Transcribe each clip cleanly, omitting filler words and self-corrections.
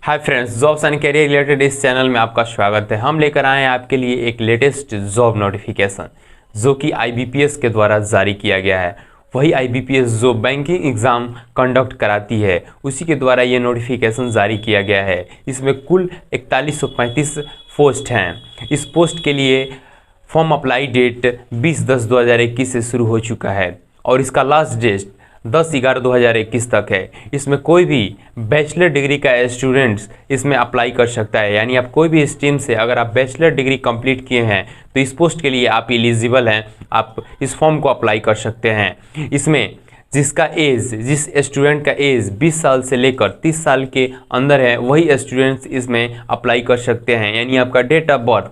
Hi friends, jobs and career related इस channel में आपका स्वागत है। हम लेकर आए हैं आपके लिए एक लेटेस्ट जॉब नोटिफिकेशन जो कि आईबीपीएस के द्वारा जारी किया गया है। वही आईबीपीएस जो बैंकिंग एग्ज़ाम कंडक्ट कराती है, उसी के द्वारा ये नोटिफिकेशन जारी किया गया है। इसमें कुल 4135 पोस्ट हैं। इस पोस्ट के लिए फॉर्म अप्लाई डेट 20/10/2021 से शुरू हो चुका है और इसका लास्ट डेट 10/11/2021 तक है। इसमें कोई भी बैचलर डिग्री का स्टूडेंट्स इसमें अप्लाई कर सकता है, यानी आप कोई भी स्ट्रीम से अगर आप बैचलर डिग्री कंप्लीट किए हैं तो इस पोस्ट के लिए आप एलिजिबल हैं, आप इस फॉर्म को अप्लाई कर सकते हैं। इसमें जिस स्टूडेंट का एज 20 साल से लेकर 30 साल के अंदर है, वही स्टूडेंट्स इसमें अप्लाई कर सकते हैं। यानी आपका डेट ऑफ बर्थ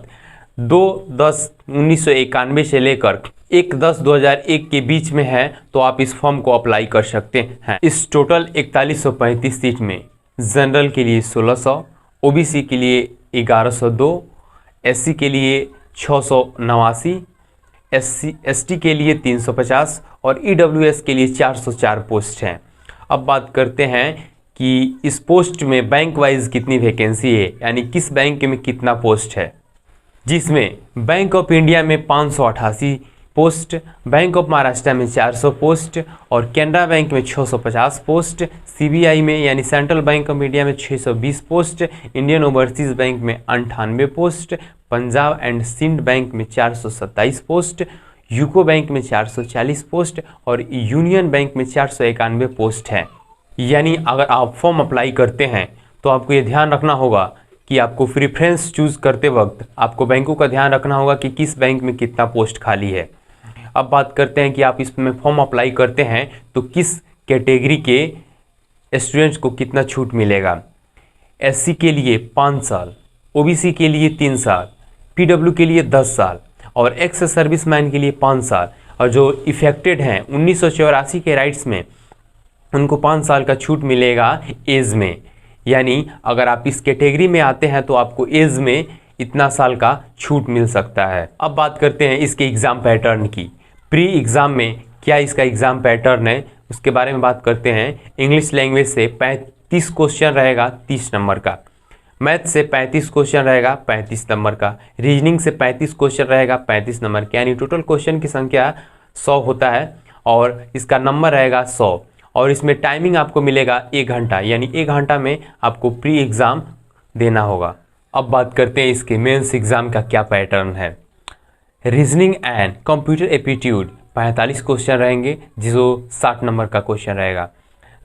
2/10/1991 से लेकर 1/10/2001 के बीच में है तो आप इस फॉर्म को अप्लाई कर सकते हैं। इस टोटल 4135 सीट में जनरल के लिए 1600, ओबीसी के लिए 1102, एससी के लिए 689, एसटी के लिए 350 और ईडब्ल्यूएस के लिए 404 पोस्ट हैं। अब बात करते हैं कि इस पोस्ट में बैंक वाइज कितनी वैकेंसी है, यानी किस बैंक में कितना पोस्ट है। जिसमें बैंक ऑफ इंडिया में 588 पोस्ट, बैंक ऑफ महाराष्ट्र में 400 पोस्ट और कैनरा बैंक में 650 पोस्ट, सीबीआई में यानी सेंट्रल बैंक ऑफ इंडिया में 620 पोस्ट, इंडियन ओवरसीज बैंक में 98 post, Punjab and Sind bank में 427 पोस्ट, यूको बैंक में 440 पोस्ट और यूनियन बैंक में 491 पोस्ट है। यानी अगर आप फॉर्म अप्लाई करते हैं तो आपको ये ध्यान रखना होगा कि आपको प्रेफरेंस चूज़ करते वक्त आपको बैंकों का ध्यान रखना होगा कि किस बैंक में कितना पोस्ट खाली है। अब बात करते हैं कि आप इसमें फॉर्म अप्लाई करते हैं तो किस कैटेगरी के स्टूडेंट्स को कितना छूट मिलेगा। एससी के लिए 5 साल, ओबीसी के लिए 3 साल, पीडब्ल्यू के लिए 10 साल और एक्स सर्विसमैन के लिए 5 साल और जो इफेक्टेड हैं 1984 के राइट्स में उनको 5 साल का छूट मिलेगा एज में। यानी अगर आप इस कैटेगरी में आते हैं तो आपको एज में इतना साल का छूट मिल सकता है। अब बात करते हैं इसके एग्ज़ाम पैटर्न की। प्री एग्ज़ाम में क्या इसका एग्ज़ाम पैटर्न है उसके बारे में बात करते हैं। इंग्लिश लैंग्वेज से 35 क्वेश्चन रहेगा 30 नंबर का, मैथ से 35 क्वेश्चन रहेगा 35 नंबर का, रीजनिंग से 35 क्वेश्चन रहेगा 35 नंबर का, यानी टोटल क्वेश्चन की संख्या 100 होता है और इसका नंबर रहेगा 100 और इसमें टाइमिंग आपको मिलेगा 1 घंटा, यानी 1 घंटा में आपको प्री एग्ज़ाम देना होगा। अब बात करते हैं इसके मेंस एग्ज़ाम का क्या पैटर्न है। Reasoning and computer aptitude 45 question रहेंगे जो 60 नंबर का क्वेश्चन रहेगा।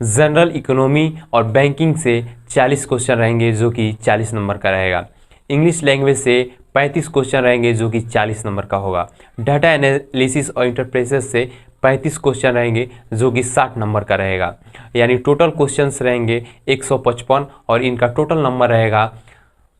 जनरल इकोनॉमी और बैंकिंग से 40 क्वेश्चन रहेंगे जो कि 40 नंबर का रहेगा। इंग्लिश लैंग्वेज से 35 क्वेश्चन रहेंगे जो कि 40 नंबर का होगा। डाटा एनालिसिस और इंटरप्रेशन से 35 क्वेश्चन रहेंगे जो कि 60 नंबर का रहेगा। यानी टोटल क्वेश्चंस रहेंगे 155 और इनका टोटल नंबर रहेगा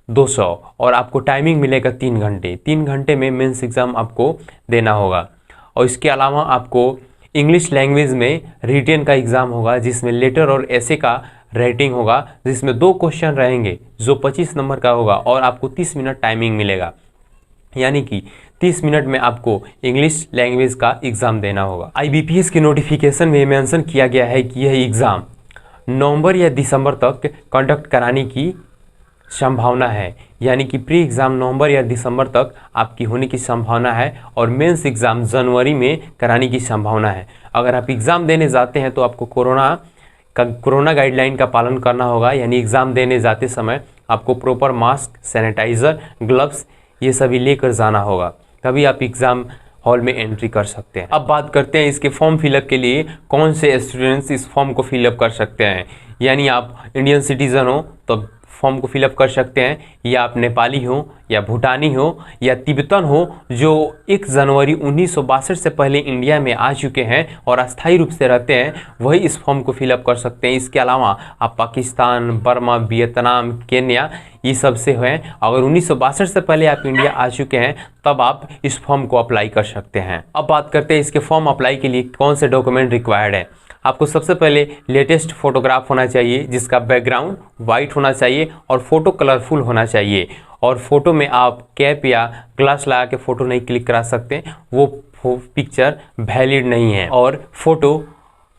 200 और आपको टाइमिंग मिलेगा 3 घंटे। 3 घंटे में मेंस एग्ज़ाम आपको देना होगा। और इसके अलावा आपको इंग्लिश लैंग्वेज में रिटेन का एग्ज़ाम होगा जिसमें लेटर और ऐसे का राइटिंग होगा, जिसमें 2 क्वेश्चन रहेंगे जो 25 नंबर का होगा और आपको 30 मिनट टाइमिंग मिलेगा। यानी कि 30 मिनट में आपको इंग्लिश लैंग्वेज का एग्ज़ाम देना होगा। आईबीपीएस के नोटिफिकेशन में मेंशन किया गया है कि यह एग्ज़ाम नवंबर या दिसंबर तक कंडक्ट कराने की संभावना है। यानी कि प्री एग्ज़ाम नवंबर या दिसंबर तक आपकी होने की संभावना है और मेंस एग्ज़ाम जनवरी में कराने की संभावना है। अगर आप एग्ज़ाम देने जाते हैं तो आपको कोरोना गाइडलाइन का पालन करना होगा। यानी एग्ज़ाम देने जाते समय आपको प्रॉपर मास्क, सैनिटाइज़र, ग्लव्स ये सभी लेकर जाना होगा, तभी आप एग्ज़ाम हॉल में एंट्री कर सकते हैं। अब बात करते हैं इसके फॉर्म फिलअप के लिए कौन से स्टूडेंट्स इस फॉर्म को फिलअप कर सकते हैं। यानी आप इंडियन सिटीज़न हो तो फॉर्म को फिलअप कर सकते हैं, या आप नेपाली हो या भूटानी हो या तिब्बतन हो जो 1 जनवरी 1962 से पहले इंडिया में आ चुके हैं और अस्थायी रूप से रहते हैं, वही इस फॉर्म को फिलअप कर सकते हैं। इसके अलावा आप पाकिस्तान, बर्मा, वियतनाम, केन्या ये सब से हैं। अगर 1962 से पहले आप इंडिया आ चुके हैं तब आप इस फॉर्म को अप्लाई कर सकते हैं। अब बात करते हैं इसके फॉर्म अप्लाई के लिए कौन से डॉक्यूमेंट रिक्वायर्ड है। आपको सबसे पहले लेटेस्ट फोटोग्राफ होना चाहिए जिसका बैकग्राउंड वाइट होना चाहिए और फोटो कलरफुल होना चाहिए। और फोटो में आप कैप या ग्लास लगा के फ़ोटो नहीं क्लिक करा सकते, वो पिक्चर वैलिड नहीं है। और फोटो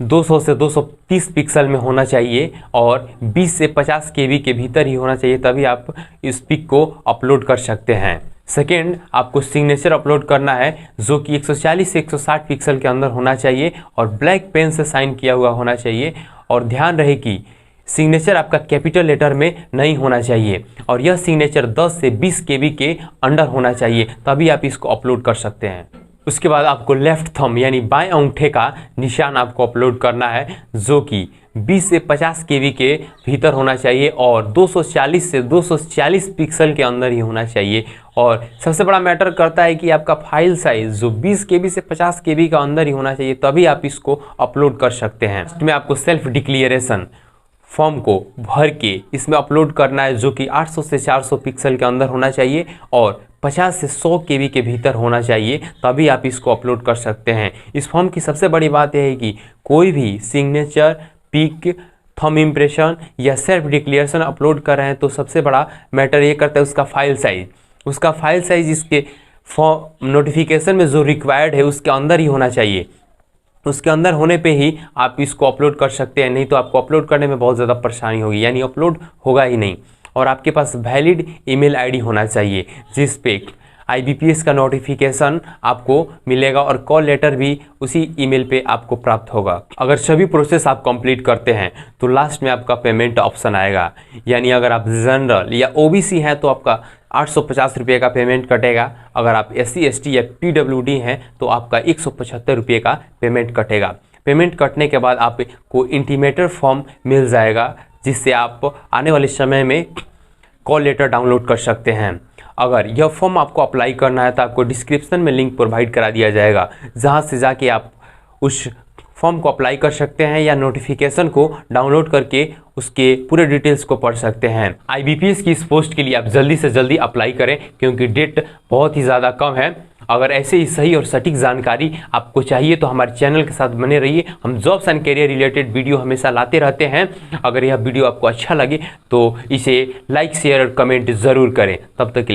200 से 230 पिक्सल में होना चाहिए और 20 से 50 केबी के भीतर ही होना चाहिए, तभी आप इस पिक को अपलोड कर सकते हैं। सेकेंड, आपको सिग्नेचर अपलोड करना है जो कि 140 से 160 पिक्सल के अंदर होना चाहिए और ब्लैक पेन से साइन किया हुआ होना चाहिए। और ध्यान रहे कि सिग्नेचर आपका कैपिटल लेटर में नहीं होना चाहिए और यह सिग्नेचर 10 से 20 केबी के अंडर होना चाहिए, तभी आप इसको अपलोड कर सकते हैं। उसके बाद आपको लेफ्ट थंब यानी बाएं अंगूठे का निशान आपको अपलोड करना है जो कि 20 से 50 केबी के भीतर होना चाहिए और 240 से 240 पिक्सल के अंदर ही होना चाहिए। और सबसे बड़ा मैटर करता है कि आपका फाइल साइज जो 20 केबी से 50 केबी का अंदर ही होना चाहिए, तभी आप इसको अपलोड कर सकते हैं। इसमें आपको सेल्फ डिक्लेरेशन फॉर्म को भर के इसमें अपलोड करना है जो कि 800 से 400 पिक्सल के अंदर होना चाहिए और 50 से 100 केबी के भीतर होना चाहिए, तभी आप इसको अपलोड कर सकते हैं। इस फॉर्म की सबसे बड़ी बात यह है कि कोई भी सिग्नेचर, पिक, थंब इम्प्रेशन या सेल्फ डिक्लेरेशन अपलोड कर रहे हैं तो सबसे बड़ा मैटर ये करता है उसका फाइल साइज। उसका फाइल साइज इसके फॉर्म नोटिफिकेशन में जो रिक्वायर्ड है उसके अंदर ही होना चाहिए। उसके अंदर होने पे ही आप इसको अपलोड कर सकते हैं, नहीं तो आपको अपलोड करने में बहुत ज़्यादा परेशानी होगी, यानी अपलोड होगा ही नहीं। और आपके पास वैलिड ईमेल आईडी होना चाहिए जिस पे IBPS का नोटिफिकेशन आपको मिलेगा और कॉल लेटर भी उसी ईमेल पे आपको प्राप्त होगा। अगर सभी प्रोसेस आप कंप्लीट करते हैं तो लास्ट में आपका पेमेंट ऑप्शन आएगा, यानी अगर आप जनरल या OBC हैं तो आपका 850 रुपये का पेमेंट कटेगा। अगर आप SC ST या PWD हैं तो आपका 175 रुपये का पेमेंट कटेगा। पेमेंट कटने के बाद आपको इंटीमेटर फॉर्म मिल जाएगा जिससे आप आने वाले समय में कॉल लेटर डाउनलोड कर सकते हैं। अगर यह फॉर्म आपको अप्लाई करना है तो आपको डिस्क्रिप्शन में लिंक प्रोवाइड करा दिया जाएगा, जहां से जाके आप उस फॉर्म को अप्लाई कर सकते हैं या नोटिफिकेशन को डाउनलोड करके उसके पूरे डिटेल्स को पढ़ सकते हैं। IBPS की इस पोस्ट के लिए आप जल्दी से जल्दी अप्लाई करें क्योंकि डेट बहुत ही ज़्यादा कम है। अगर ऐसे ही सही और सटीक जानकारी आपको चाहिए तो हमारे चैनल के साथ बने रहिए। हम jobs and career related video हमेशा लाते रहते हैं। अगर यह वीडियो आपको अच्छा लगे तो इसे लाइक, शेयर और कमेंट ज़रूर करें। तब तक के लिए